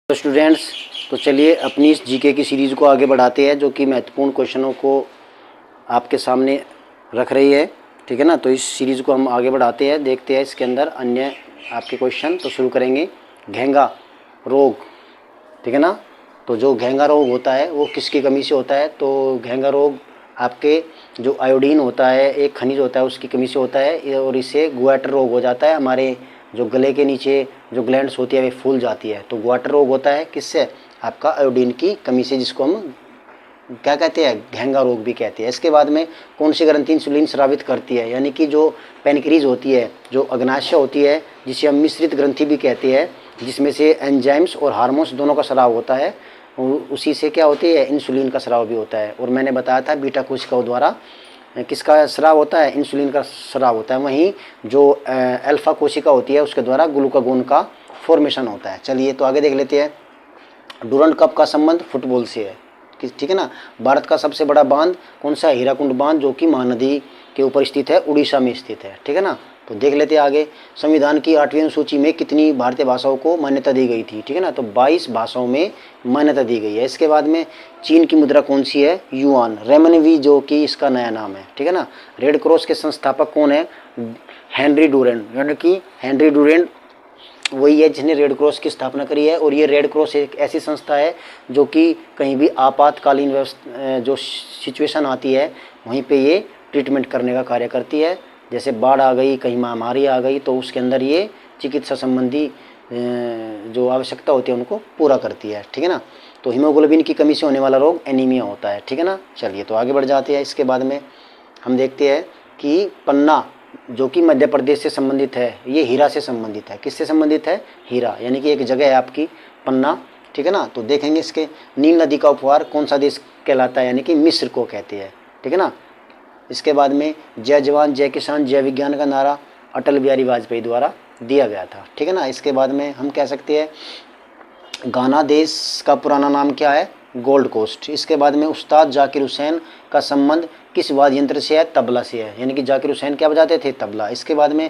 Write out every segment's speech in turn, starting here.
तो स्टूडेंट्स, तो चलिए अपनी इस जीके की सीरीज़ को आगे बढ़ाते हैं, जो कि महत्वपूर्ण क्वेश्चनों को आपके सामने रख रही है। ठीक है ना। तो इस सीरीज़ को हम आगे बढ़ाते हैं, देखते हैं इसके अंदर अन्य आपके क्वेश्चन। तो शुरू करेंगे घेंगा रोग। ठीक है ना। तो जो घेंगा रोग होता है वो किसकी कमी से होता है? तो घेंगा रोग आपके जो आयोडीन होता है, एक खनिज होता है, उसकी कमी से होता है, और इससे ग्वाटर रोग हो जाता है। हमारे जो गले के नीचे जो ग्लैंड्स होती है वे फूल जाती है। तो ग्वाटर रोग होता है किससे? आपका आयोडीन की कमी से, जिसको हम क्या कहते हैं? घेंगा रोग भी कहते हैं। इसके बाद में कौन सी ग्रंथि इंसुलिन स्रावित करती है? यानी कि जो पेनक्रीज होती है, जो अग्नाशय होती है, जिसे हम मिश्रित ग्रंथि भी कहते हैं, जिसमें से एंजाइम्स और हार्मोन्स दोनों का स्राव होता है, उसी से क्या होती है? इंसुलिन का स्राव भी होता है। और मैंने बताया था बीटा कोशिकाओं द्वारा किसका स्राव होता है? इंसुलिन का स्राव होता है। वहीं जो अल्फा कोशिका होती है उसके द्वारा ग्लूकागोन का फॉर्मेशन होता है। चलिए तो आगे देख लेते हैं। डूरंड कप का संबंध फुटबॉल से है। ठीक है ना। भारत का सबसे बड़ा बांध कौन सा है? हीराकुंड बांध, जो कि महानदी के ऊपर स्थित है, उड़ीसा में स्थित है। ठीक है ना। तो देख लेते हैं आगे। संविधान की 8वीं अनुसूची में कितनी भारतीय भाषाओं को मान्यता दी गई थी? ठीक है ना। तो 22 भाषाओं में मान्यता दी गई है। इसके बाद में चीन की मुद्रा कौन सी है? युआन रेमनवी, जो कि इसका नया नाम है। ठीक है ना। रेड क्रॉस के संस्थापक कौन है? हेनरी डूरेंट, यानी कि हेनरी डूरेंट वही है जिसने रेड क्रॉस की स्थापना करी है। और ये रेड क्रॉस एक ऐसी संस्था है जो कि कहीं भी आपातकालीन जो सिचुएशन आती है वहीं पे ये ट्रीटमेंट करने का कार्य करती है। जैसे बाढ़ आ गई, कहीं महामारी आ गई, तो उसके अंदर ये चिकित्सा संबंधी जो आवश्यकता होती है उनको पूरा करती है। ठीक है ना। तो हीमोग्लोबिन की कमी से होने वाला रोग एनीमिया होता है। ठीक है ना। चलिए तो आगे बढ़ जाते हैं। इसके बाद में हम देखते हैं कि पन्ना, जो कि मध्य प्रदेश से संबंधित है, ये हीरा से संबंधित है। किससे संबंधित है? हीरा, यानी कि एक जगह है आपकी पन्ना। ठीक है ना। तो देखेंगे इसके नील नदी का उपहार कौन सा देश कहलाता है? यानी कि मिस्र को कहते हैं। ठीक है ना। इसके बाद में जय जवान जय किसान जय विज्ञान का नारा अटल बिहारी वाजपेयी द्वारा दिया गया था। ठीक है ना। इसके बाद में हम कह सकते हैं गाना देश का पुराना नाम क्या है? Gold Coast. इसके बाद में उस्ताद जाकिर हुसैन का संबंध किस वाद्य यंत्र से है? तबला से है। यानी कि जाकिर हुसैन क्या बजाते थे? तबला। इसके बाद में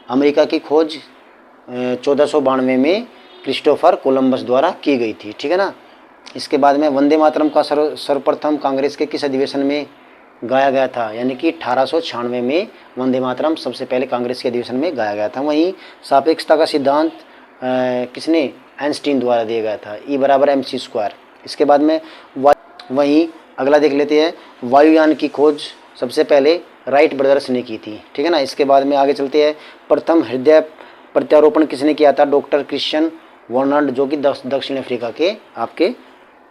अमेरिका की खोज 1492 में क्रिस्टोफर कोलंबस द्वारा की गई थी। ठीक है ना। इसके बाद में वंदे मातरम का सर्वप्रथम कांग्रेस के किस अधिवेशन में गाया गया था? यानी कि 1896 में वंदे मातरम सबसे पहले कांग्रेस के अधिवेशन में गाया गया था। वहीं सापेक्षता का सिद्धांत किसने? आइंस्टीन द्वारा दिया गया था, E = mc²। इसके बाद में वहीं अगला देख लेते हैं। वायुयान की खोज सबसे पहले राइट ब्रदर्स ने की थी। ठीक है ना। इसके बाद में आगे चलते हैं। प्रथम हृदय प्रत्यारोपण किसने किया था? डॉक्टर क्रिश्चियन वर्नाल्ड, जो कि दक्षिण अफ्रीका के आपके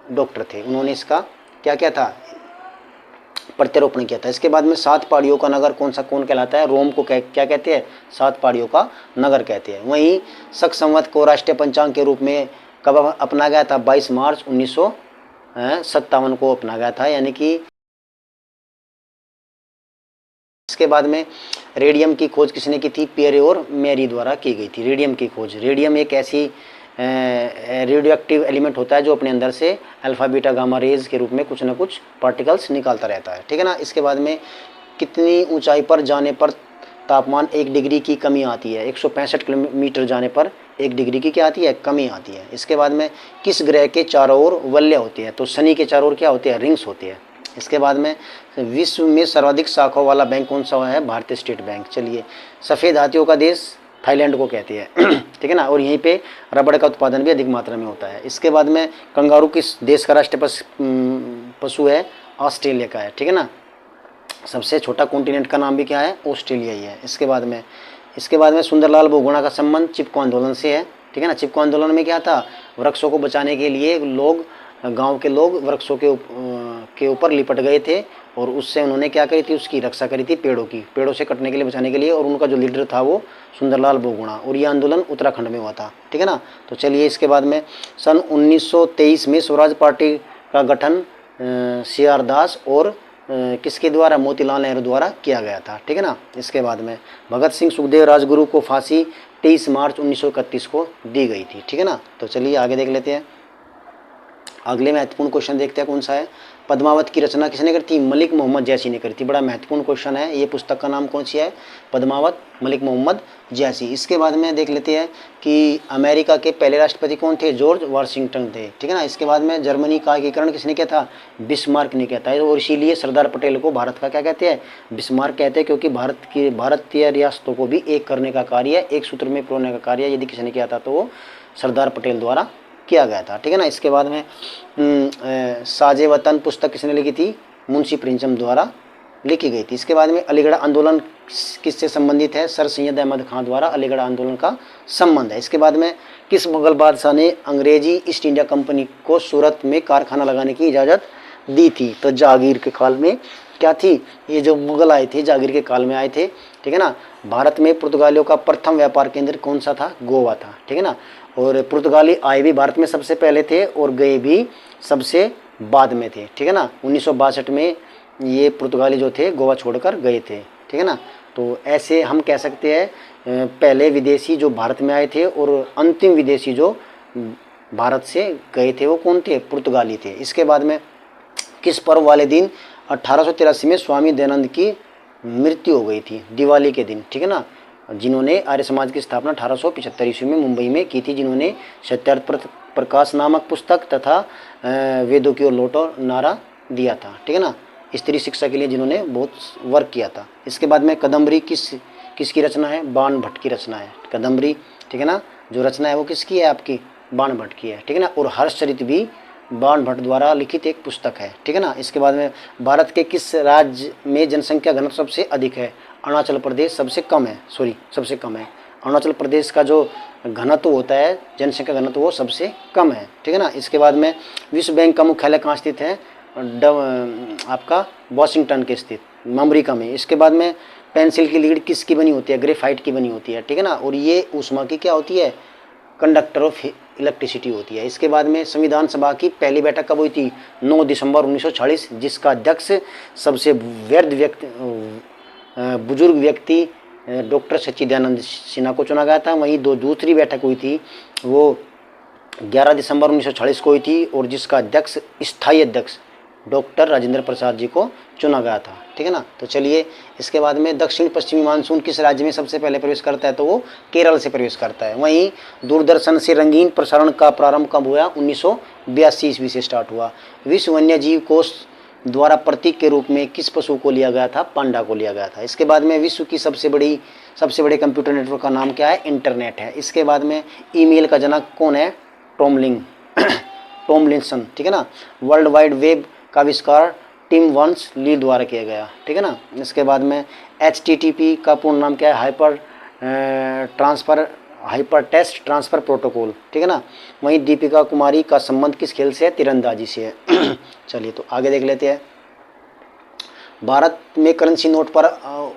डॉक्टर थे। उन्होंने इसका क्या किया था? प्रत्यारोपण किया था। इसके बाद में 7 पहाड़ियों का नगर कौन कहलाता है? रोम को क्या कहते हैं? 7 पहाड़ियों का नगर कहते हैं। वहीं शक संवत को राष्ट्रीय पंचांग के रूप में कब अपना गया था? 22 मार्च 1957 को अपना गया था। यानी कि इसके बाद में रेडियम की खोज किसने की थी? पियरे और मेरी द्वारा की गई थी रेडियम की खोज। रेडियम एक ऐसी रेडियो एक्टिव एलिमेंट होता है जो अपने अंदर से अल्फा बीटा गामा रेज के रूप में कुछ ना कुछ पार्टिकल्स निकालता रहता है। ठीक है ना। इसके बाद में कितनी ऊंचाई पर जाने पर तापमान 1 डिग्री की कमी आती है? 165 किलोमीटर जाने पर 1 डिग्री की क्या आती है? कमी आती है। इसके बाद में किस ग्रह के चारों ओर वलय होती है? तो शनि के चारों ओर क्या होती है? रिंग्स होती है। इसके बाद में विश्व में सर्वाधिक शाखाओं वाला बैंक कौन सा है? भारतीय स्टेट बैंक। चलिए, सफ़ेद हाथियों का देश थाईलैंड को कहते हैं। ठीक है ना। और यहीं पे रबड़ का उत्पादन भी अधिक मात्रा में होता है। इसके बाद में कंगारू किस देश का राष्ट्रीय पशु है? ऑस्ट्रेलिया का है। ठीक है ना। सबसे छोटा कॉन्टिनेंट का नाम भी क्या है? ऑस्ट्रेलिया ही है। इसके बाद में सुंदरलाल बहुगुणा का संबंध चिपको आंदोलन से है। ठीक है ना। चिपको आंदोलन में क्या था? वृक्षों को बचाने के लिए लोग, गांव के लोग वृक्षों के ऊपर लिपट गए थे, और उससे उन्होंने क्या करी थी? उसकी रक्षा करी थी, पेड़ों से कटने के लिए, बचाने के लिए। और उनका जो लीडर था वो सुंदरलाल बहुगुणा, और ये आंदोलन उत्तराखंड में हुआ था। ठीक है ना। तो चलिए, इसके बाद में सन 1923 में स्वराज पार्टी का गठन CR दास और किसके द्वारा? मोतीलाल नेहरू द्वारा किया गया था। ठीक है ना। इसके बाद में भगत सिंह सुखदेव राजगुरु को फांसी 23 मार्च 1931 को दी गई थी। ठीक है ना। तो चलिए आगे देख लेते हैं। अगले महत्वपूर्ण क्वेश्चन देखते हैं कौन सा है। पद्मावत की रचना किसने करी थी? मलिक मोहम्मद जैसी ने करी थी। बड़ा महत्वपूर्ण क्वेश्चन है। ये पुस्तक का नाम कौन सी है? पद्मावत, मलिक मोहम्मद जैसी। इसके बाद में देख लेते हैं कि अमेरिका के पहले राष्ट्रपति कौन थे? जॉर्ज वाशिंगटन थे, ठीक है ना। इसके बाद में जर्मनी का एकीकरण किसने किया था? बिस्मार्क ने किया था। और इसीलिए सरदार पटेल को भारत का क्या कहते हैं? बिस्मार्क कहते हैं, क्योंकि भारतीय रियासतों को भी एक करने का कार्य, एक सूत्र में पिरोने का कार्य यदि किसने किया था तो वो सरदार पटेल द्वारा किया गया था, ठीक है ना। इसके बाद में साजे वतन पुस्तक किसने लिखी थी? मुंशी प्रेमचंद द्वारा लिखी गई थी। इसके बाद में अलीगढ़ आंदोलन किससे संबंधित है? सर सैयद अहमद खान द्वारा अलीगढ़ आंदोलन का संबंध है। इसके बाद में किस मुगल बादशाह ने अंग्रेजी ईस्ट इंडिया कंपनी को सूरत में कारखाना लगाने की इजाज़त दी थी? तो जहांगीर के काल में क्या थी? ये जो मुगल आए थे जहांगीर के काल में आए थे, ठीक है ना। भारत में पुर्तगालियों का प्रथम व्यापार केंद्र कौन सा था? गोवा था, ठीक है ना। और पुर्तगाली आए भी भारत में सबसे पहले थे और गए भी सबसे बाद में थे, ठीक है ना। 1962 में ये पुर्तगाली जो थे गोवा छोड़कर गए थे, ठीक है ना। तो ऐसे हम कह सकते हैं पहले विदेशी जो भारत में आए थे और अंतिम विदेशी जो भारत से गए थे वो कौन थे? पुर्तगाली थे। इसके बाद में किस पर्व वाले दिन 1883 में स्वामी दयानंद की मृत्यु हो गई थी? दिवाली के दिन, ठीक है ना। जिन्होंने आर्य समाज की स्थापना 1875 ईस्वी में मुंबई में की थी, जिन्होंने सत्यार्थ प्रकाश नामक पुस्तक तथा वेदों की ओर लौटो नारा दिया था, ठीक है ना। स्त्री शिक्षा के लिए जिन्होंने बहुत वर्क किया था। इसके बाद में कदम्बरी किसकी रचना है? बाण भट्ट की रचना है कदम्बरी, ठीक है ना। जो रचना है वो किसकी है? आपकी बाण भट्ट की है, ठीक है ना। और हर्षचरित भी बाण भट्ट द्वारा लिखित एक पुस्तक है, ठीक है ना। इसके बाद में भारत के किस राज्य में जनसंख्या घनत्व सबसे अधिक है? अरुणाचल प्रदेश सबसे कम है, सबसे कम है। अरुणाचल प्रदेश का जो घनत्व होता है, जनसंख्या घनत्व, वो सबसे कम है, ठीक है ना। इसके बाद में विश्व बैंक का मुख्यालय कहाँ स्थित है? आपका वाशिंगटन के स्थित अमेरिका में। इसके बाद में पेंसिल की लीड किसकी बनी होती है? ग्रेफाइट की बनी होती है, ठीक है ना। और ये ऊष्मा की क्या होती है? कंडक्टर ऑफ इलेक्ट्रिसिटी होती है। इसके बाद में संविधान सभा की पहली बैठक कब हुई थी? 9 दिसंबर 1946, जिसका अध्यक्ष सबसे बुजुर्ग व्यक्ति डॉक्टर सच्चिदानंद सिन्हा को चुना गया था। वहीं दूसरी बैठक हुई थी वो 11 दिसंबर 1946 को हुई थी और जिसका अध्यक्ष, स्थायी अध्यक्ष डॉक्टर राजेंद्र प्रसाद जी को चुना गया था, ठीक है ना। तो चलिए, इसके बाद में दक्षिण पश्चिमी मानसून किस राज्य में सबसे पहले प्रवेश करता है? तो वो केरल से प्रवेश करता है। वहीं दूरदर्शन से रंगीन प्रसारण का प्रारंभ कब हुआ? 1982 ईस्वी से स्टार्ट हुआ। विश्व वन्य जीव कोष द्वारा प्रतीक के रूप में किस पशु को लिया गया था? पांडा को लिया गया था। इसके बाद में विश्व की सबसे बड़े कंप्यूटर नेटवर्क का नाम क्या है? इंटरनेट है। इसके बाद में ईमेल का जनक कौन है? टॉमलिंसन, ठीक है ना। वर्ल्ड वाइड वेब का आविष्कार टिम वर्नर्स ली द्वारा किया गया, ठीक है ना। इसके बाद में HTTP का पूर्ण नाम क्या है? हाइपर टेक्स्ट ट्रांसफ़र प्रोटोकॉल, ठीक है ना। वहीं दीपिका कुमारी का संबंध किस खेल से है? तीरंदाजी से है। चलिए, तो आगे देख लेते हैं। भारत में करेंसी नोट पर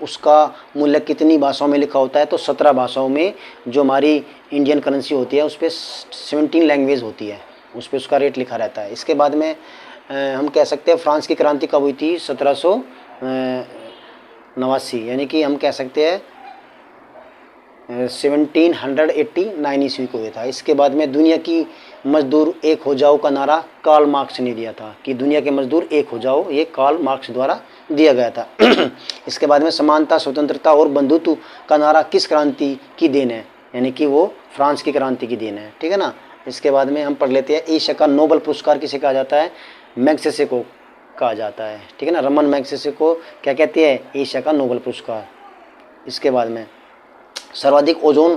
उसका मूल्य कितनी भाषाओं में लिखा होता है? तो 17 भाषाओं में। जो हमारी इंडियन करेंसी होती है उस पर 17 लैंग्वेज होती है, उस पर उसका रेट लिखा रहता है। इसके बाद में हम कह सकते हैं फ्रांस की क्रांति कब हुई थी? 1789, यानी कि हम कह सकते हैं 1789 ईस्वी को हुआ था। इसके बाद में दुनिया की मजदूर एक हो जाओ का नारा कार्ल मार्क्स ने दिया था, कि दुनिया के मजदूर एक हो जाओ, ये कार्ल मार्क्स द्वारा दिया गया था। इसके बाद में समानता, स्वतंत्रता और बंधुत्व का नारा किस क्रांति की देन है? यानी कि वो फ्रांस की क्रांति की देन है, ठीक है ना। इसके बाद में हम पढ़ लेते हैं एशिया का नोबेल पुरस्कार किसे कहा जाता है? मैग्सेसे को कहा जाता है, ठीक है ना। रमन मैग्सेसे को क्या कहते हैं? एशिया का नोबेल पुरस्कार। इसके बाद में सर्वाधिक ओजोन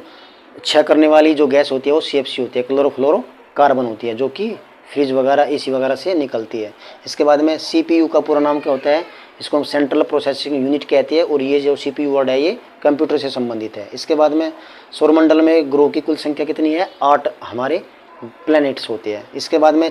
क्षय करने वाली जो गैस होती है वो CFC होती है, क्लोरोफ्लोरोकार्बन होती है, जो कि फ्रिज वगैरह, AC वगैरह से निकलती है। इसके बाद में CPU का पूरा नाम क्या होता है? इसको हम सेंट्रल प्रोसेसिंग यूनिट कहते हैं और ये जो CPU वर्ड है ये कंप्यूटर से संबंधित है। इसके बाद में सौरमंडल में ग्रहों की कुल संख्या कितनी है? 8 हमारे प्लैनेट्स होते हैं। इसके बाद में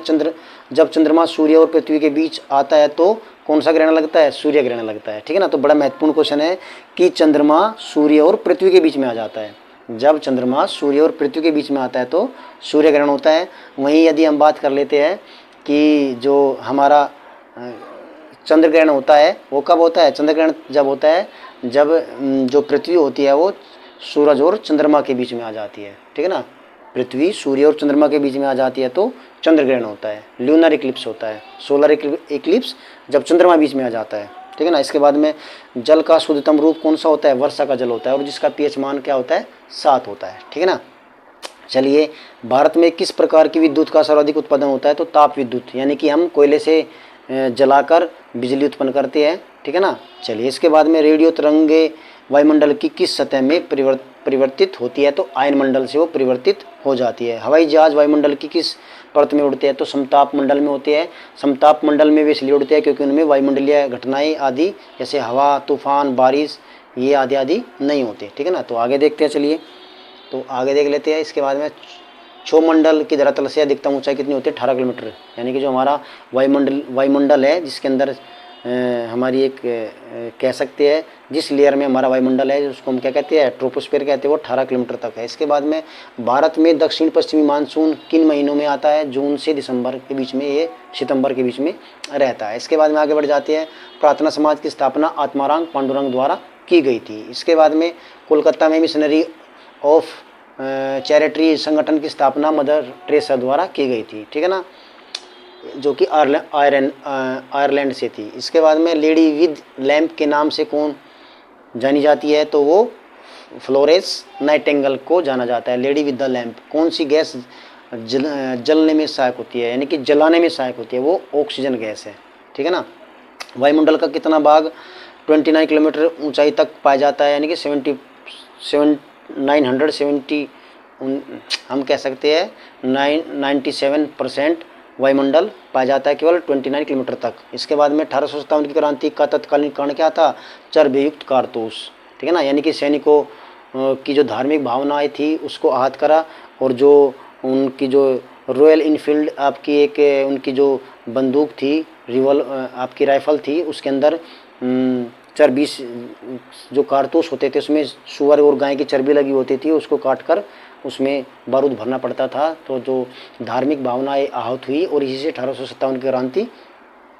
जब चंद्रमा सूर्य और पृथ्वी के बीच आता है तो कौन सा ग्रहण लगता है? सूर्य ग्रहण लगता है, ठीक है ना। तो बड़ा महत्वपूर्ण क्वेश्चन है कि चंद्रमा सूर्य और पृथ्वी के बीच में आ जाता है। जब चंद्रमा सूर्य और पृथ्वी के बीच में आता है तो सूर्य ग्रहण होता है। वहीं यदि हम बात कर लेते हैं कि जो हमारा चंद्र ग्रहण होता है वो कब होता है? चंद्र ग्रहण जब होता है जब जो पृथ्वी होती है वो सूरज और चंद्रमा के बीच में आ जाती है, ठीक है ना। पृथ्वी सूर्य और चंद्रमा के बीच में आ जाती है तो चंद्र ग्रहण होता है, ल्यूनर इक्लिप्स होता है, सोलर इक्लिप्स जब चंद्रमा बीच में आ जाता है, ठीक है ना। इसके बाद में जल का शुद्धतम रूप कौन सा होता है, वर्षा का जल होता है और जिसका पीएच मान क्या होता है, 7 होता है, ठीक है ना। चलिए, भारत में किस प्रकार की विद्युत का सर्वाधिक उत्पादन होता है, तो ताप विद्युत, यानी कि हम कोयले से जलाकर बिजली उत्पन्न करते हैं, ठीक है ना। चलिए, इसके बाद में रेडियो तरंगे वायुमंडल की किस सतह में परिवर्तित होती है, तो आयन मंडल से वो परिवर्तित हो जाती है। हवाई जहाज वायुमंडल की किस परत में उड़ते हैं, तो समताप मंडल में होते हैं। समताप मंडल में वे इसलिए उड़ते हैं क्योंकि उनमें वायुमंडलीय घटनाएं आदि जैसे हवा, तूफान, बारिश ये आदि आदि नहीं होते, ठीक है ना। तो आगे देखते हैं, चलिए तो आगे देख लेते हैं। इसके बाद में क्षोमंडल की धरातल से अधिकतम ऊंचाई कितनी होती है, 18 किलोमीटर, यानी कि जो हमारा वायुमंडल है जिसके अंदर हमारी एक कह सकते हैं जिस लेयर में हमारा वायुमंडल है उसको हम क्या कहते हैं, ट्रोपोस्फीयर कहते हैं, वो 18 किलोमीटर तक है। इसके बाद में भारत में दक्षिण पश्चिमी मानसून किन महीनों में आता है, जून से दिसंबर के बीच में, ये सितंबर के बीच में रहता है। इसके बाद में आगे बढ़ जाते हैं। प्रार्थना समाज की स्थापना आत्माराम पांडुरंग द्वारा की गई थी। इसके बाद में कोलकाता में मिशनरी ऑफ चैरिटी संगठन की स्थापना मदर टेरेसा द्वारा की गई थी, ठीक है ना, जो कि आयरलैंड से थी। इसके बाद में लेडी विद लैंप के नाम से कौन जानी जाती है, तो वो फ्लोरेंस नाइटिंगेल को जाना जाता है। लेडी विद द लैंप, कौन सी गैस जलने में सहायक होती है, यानी कि जलाने में सहायक होती है, वो ऑक्सीजन गैस है, ठीक है ना। वायुमंडल का कितना भाग 29 किलोमीटर ऊंचाई तक पाया जाता है, यानी कि 970 हम कह सकते हैं 97% वायुमंडल पाया जाता है केवल 29 किलोमीटर तक। इसके बाद में 1857 की क्रांति का तत्कालीन कारण क्या था, चर्बयुक्त कारतूस, ठीक है ना, यानी कि सैनिकों की जो धार्मिक भावनाएं थी उसको आहत करा और जो उनकी जो रॉयल इनफील्ड आपकी एक उनकी जो बंदूक थी, आपकी राइफल थी, उसके अंदर चर्बी जो कारतूस होते थे उसमें सुअर और गाय की चर्बी लगी होती थी, उसको काटकर उसमें बारूद भरना पड़ता था। तो जो धार्मिक भावनाएं आहत हुई और इसी से 1857 की क्रांति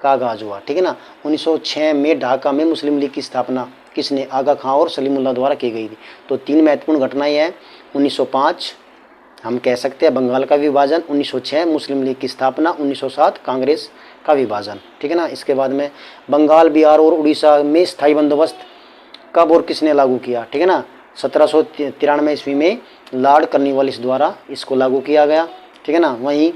का आगाज हुआ, ठीक है ना। 1906 में ढाका में मुस्लिम लीग की स्थापना किसने, आगा खां और सलीमुल्लाह द्वारा की गई थी। तो 3 महत्वपूर्ण घटनाएं हैं। 1905 हम कह सकते हैं बंगाल का विभाजन, 1906 मुस्लिम लीग की स्थापना, 1907 कांग्रेस का विभाजन, ठीक है ना। इसके बाद में बंगाल, बिहार और उड़ीसा में स्थायी बंदोबस्त कब और किसने लागू किया, ठीक है ना। 1793 ईस्वी में लॉर्ड कर्नवालिस द्वारा इसको लागू किया गया, ठीक है ना। वहीं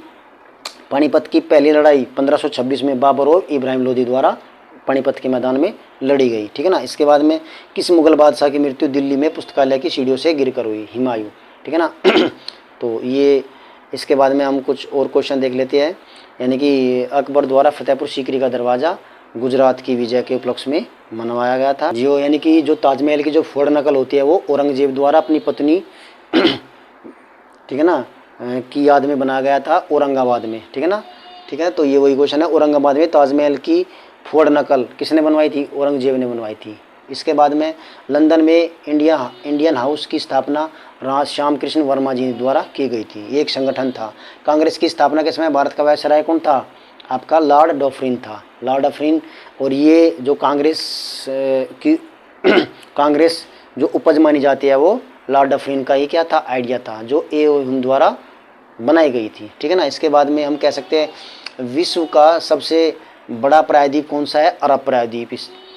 पानीपत की पहली लड़ाई 1526 में बाबर और इब्राहिम लोदी द्वारा पानीपत के मैदान में लड़ी गई, ठीक है ना। इसके बाद में किस मुगल बादशाह की मृत्यु दिल्ली में पुस्तकालय की सीढ़ियों से गिरकर हुई, हुमायूं, ठीक है ना। तो ये इसके बाद में हम कुछ और क्वेश्चन देख लेते हैं, यानी कि अकबर द्वारा फतेहपुर सीकरी का दरवाज़ा गुजरात की विजय के उपलक्ष्य में मनवाया गया था। जो यानी कि जो ताजमहल की जो फोड़ नकल होती है वो औरंगजेब द्वारा अपनी पत्नी ठीक है ना की याद में बनाया गया था औरंगाबाद में, ठीक है ना, ठीक है। तो ये वही क्वेश्चन है, औरंगाबाद में ताजमहल की फोड़ नकल किसने बनवाई थी, औरंगजेब ने बनवाई थी। इसके बाद में लंदन में इंडियन हाउस की स्थापना श्याम कृष्ण वर्मा जी द्वारा की गई थी, ये एक संगठन था। कांग्रेस की स्थापना के समय भारत का वायसराय कौन था, आपका लॉर्ड डॉफरिन था, लॉर्ड डॉफरिन। और ये जो कांग्रेस जो उपज मानी जाती है वो लॉर्ड डॉफरिन का ही क्या था, आइडिया था, जो ए द्वारा बनाई गई थी, ठीक है ना। इसके बाद में हम कह सकते हैं विश्व का सबसे बड़ा प्रायद्वीप कौन सा है, अरब प्रायद्वीप,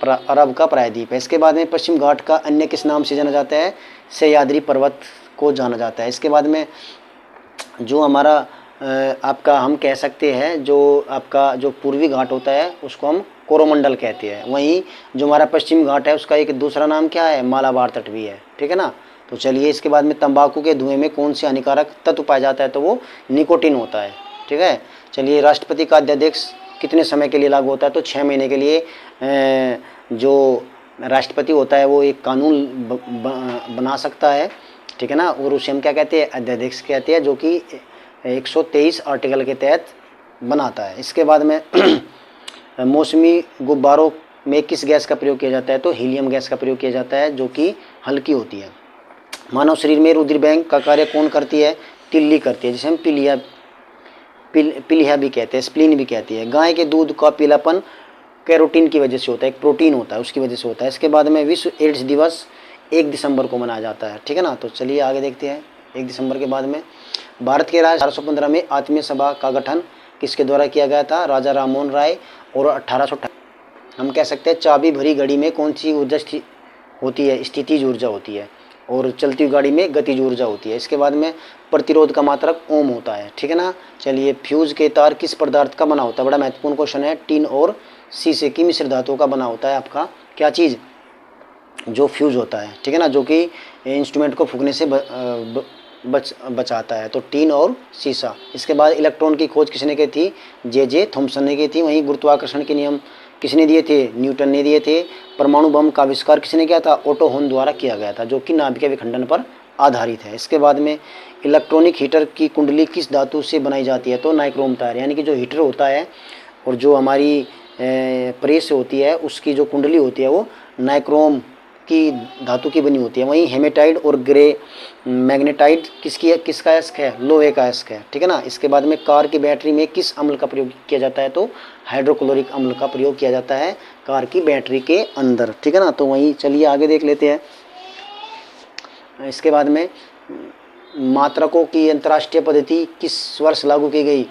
अरब का प्रायद्वीप है। इसके बाद में पश्चिम घाट का अन्य किस नाम से जाना जाता है, सह्याद्री पर्वत को जाना जाता है। इसके बाद में जो हमारा आपका हम कह सकते हैं जो आपका जो पूर्वी घाट होता है उसको हम कोरोमंडल कहते हैं। वहीं जो हमारा पश्चिम घाट है उसका एक दूसरा नाम क्या है, मालाबार तट भी है, ठीक है ना। तो चलिए, इसके बाद में तंबाकू के धुएं में कौन से हानिकारक तत्व पाया जाता है, तो वो निकोटिन होता है, ठीक है। चलिए, राष्ट्रपति का अध्यादेश कितने समय के लिए लागू होता है, तो 6 महीने के लिए जो राष्ट्रपति होता है वो एक कानून बना सकता है, ठीक है ना, और उसे हम क्या कहते हैं, अध्यादेश कहते हैं, जो कि 123 आर्टिकल के तहत बनाता है। इसके बाद में मौसमी गुब्बारों में किस गैस का प्रयोग किया जाता है, तो हीलियम गैस का प्रयोग किया जाता है, जो कि हल्की होती है। मानव शरीर में रुधिर बैंक का कार्य कौन करती है, तिल्ली करती है, जिसे हम पिलिया भी कहते हैं, स्प्लीन भी कहती है। गाय के दूध का पीलापन कैरोटीन की वजह से होता है, एक प्रोटीन होता है उसकी वजह से होता है। इसके बाद में विश्व एड्स दिवस 1 दिसंबर को मनाया जाता है, ठीक है ना। तो चलिए आगे देखते हैं। 1 दिसंबर के बाद में भारत के राज्य 1815 में आत्मीय सभा का गठन किसके द्वारा किया गया था? राजा राममोहन राय। और 1858 हम कह सकते हैं चाबी भरी घड़ी में कौन सी ऊर्जा होती है? स्थितिज ऊर्जा होती है। और चलती हुई गाड़ी में गतिज ऊर्जा होती है। इसके बाद में प्रतिरोध का मात्रक ओम होता है, ठीक है ना। चलिए, फ्यूज के तार किस पदार्थ का बना होता है? बड़ा महत्वपूर्ण क्वेश्चन है। टिन और शीशे की मिश्र धातुओं का बना होता है आपका क्या चीज़? जो फ्यूज होता है, ठीक है ना, जो कि इंस्ट्रूमेंट को फूकने से बचाता है। तो टीन और शीशा। इसके बाद इलेक्ट्रॉन की खोज किसने की थी? जे थॉमसन ने की थी। वहीं गुरुत्वाकर्षण के नियम किसने दिए थे? न्यूटन ने दिए थे। परमाणु बम का आविष्कार किसने किया था? ओटो होन द्वारा किया गया था, जो कि नाभिकीय विखंडन पर आधारित है। इसके बाद में इलेक्ट्रॉनिक हीटर की कुंडली किस धातु से बनाई जाती है? तो नाइक्रोम तार, यानी कि जो हीटर होता है और जो हमारी प्रेस होती है उसकी जो कुंडली होती है वो नाइक्रोम की धातु की बनी होती है। वहीं हेमेटाइड और ग्रे मैग्नेटाइड किसका अयस्क है? लोहे का अयस्क है, ठीक है ना। इसके बाद में कार की बैटरी में किस अम्ल का प्रयोग किया जाता है? तो हाइड्रोक्लोरिक अम्ल का प्रयोग किया जाता है कार की बैटरी के अंदर, ठीक है ना। तो वहीं चलिए आगे देख लेते हैं। इसके बाद में मात्रकों की अंतर्राष्ट्रीय पद्धति किस वर्ष लागू की गई?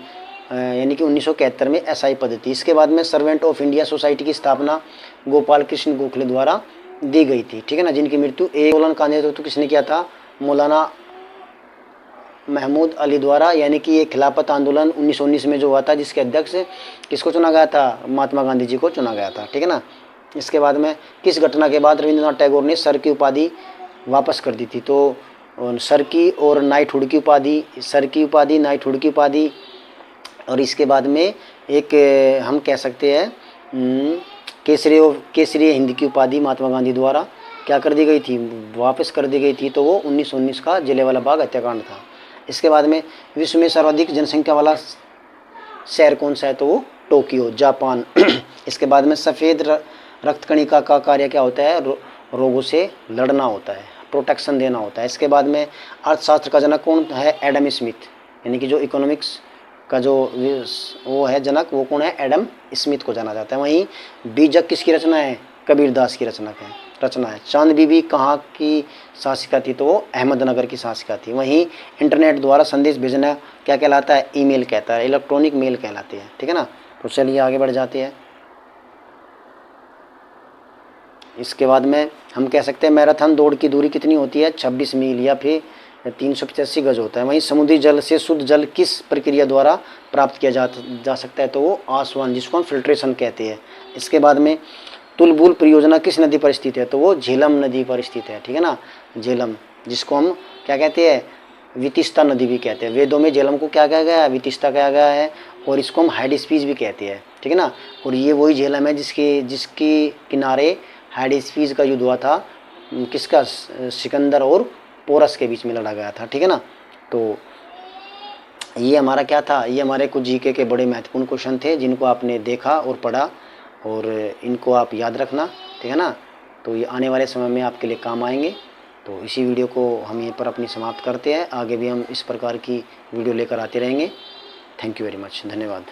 यानी कि 1971 में एसआई पद्धति। इसके बाद में सर्वेंट ऑफ इंडिया सोसाइटी की स्थापना गोपाल कृष्ण गोखले द्वारा दी गई थी, ठीक है ना, जिनकी मृत्यु आंदोलन का नेतृत्व किसने किया था? मौलाना महमूद अली द्वारा। यानी कि ये खिलाफत आंदोलन 1919 में जो हुआ था, जिसके अध्यक्ष किसको चुना गया था? महात्मा गांधी जी को चुना गया था, ठीक है ना। इसके बाद में किस घटना के बाद रविंद्रनाथ टैगोर ने सर की उपाधि वापस कर दी थी? तो सर की और नाइटहुड की उपाधि, सर की उपाधि, नाइटहुड की उपाधि। और इसके बाद में एक हम कह सकते हैं केसरी हिंद की उपाधि महात्मा गांधी द्वारा क्या कर दी गई थी? वापस कर दी गई थी। तो वो 1919 का जलियांवाला बाग हत्याकांड था। इसके बाद में विश्व में सर्वाधिक जनसंख्या वाला शहर कौन सा है? तो वो टोक्यो, जापान। इसके बाद में सफ़ेद रक्त कणिका का कार्य क्या होता है? रोगों से लड़ना होता है, प्रोटेक्शन देना होता है। इसके बाद में अर्थशास्त्र का जनक कौन है? Adam Smith. यानी कि जो इकोनॉमिक्स का जो वो है जनक, वो कौन है? एडम स्मिथ को जाना जाता है। वहीं बीजक किसकी रचना है? कबीरदास की रचना है। चांद बीबी कहाँ की शासिका थी? तो वो अहमदनगर की शासिका थी। वहीं इंटरनेट द्वारा संदेश भेजना क्या कहलाता है? ईमेल कहता है, इलेक्ट्रॉनिक मेल कहलाते हैं, ठीक है ना। तो चलिए आगे बढ़ जाते हैं। इसके बाद में हम कह सकते हैं मैराथन दौड़ की दूरी कितनी होती है? 26 मील या फिर 385 गज होता है। वहीं समुद्री जल से शुद्ध जल किस प्रक्रिया द्वारा प्राप्त किया जा सकता है? तो वो आसवन, जिसको हम फिल्ट्रेशन कहते हैं। इसके बाद में तुलबुल परियोजना किस नदी पर स्थित है? तो वो झेलम नदी पर स्थित है, ठीक है ना। झेलम, जिसको हम क्या कहते हैं? वितिस्ता नदी भी कहते हैं। वेदों में झेलम को क्या कहा गया है? वितिस्ता कहा गया है। और इसको हम हाइडेस्पीस भी कहते हैं, ठीक है ना। और ये वही झेलम है जिसके किनारे हाइडेस्पीस का युद्ध हुआ था। किसका? सिकंदर और पोरस के बीच में लड़ा गया था, ठीक है ना। तो ये हमारा क्या था? ये हमारे कुछ जीके के बड़े महत्वपूर्ण क्वेश्चन थे, जिनको आपने देखा और पढ़ा, और इनको आप याद रखना, ठीक है ना। तो ये आने वाले समय में आपके लिए काम आएंगे। तो इसी वीडियो को हम यहीं पर अपनी समाप्त करते हैं। आगे भी हम इस प्रकार की वीडियो लेकर आते रहेंगे। थैंक यू वेरी मच, धन्यवाद।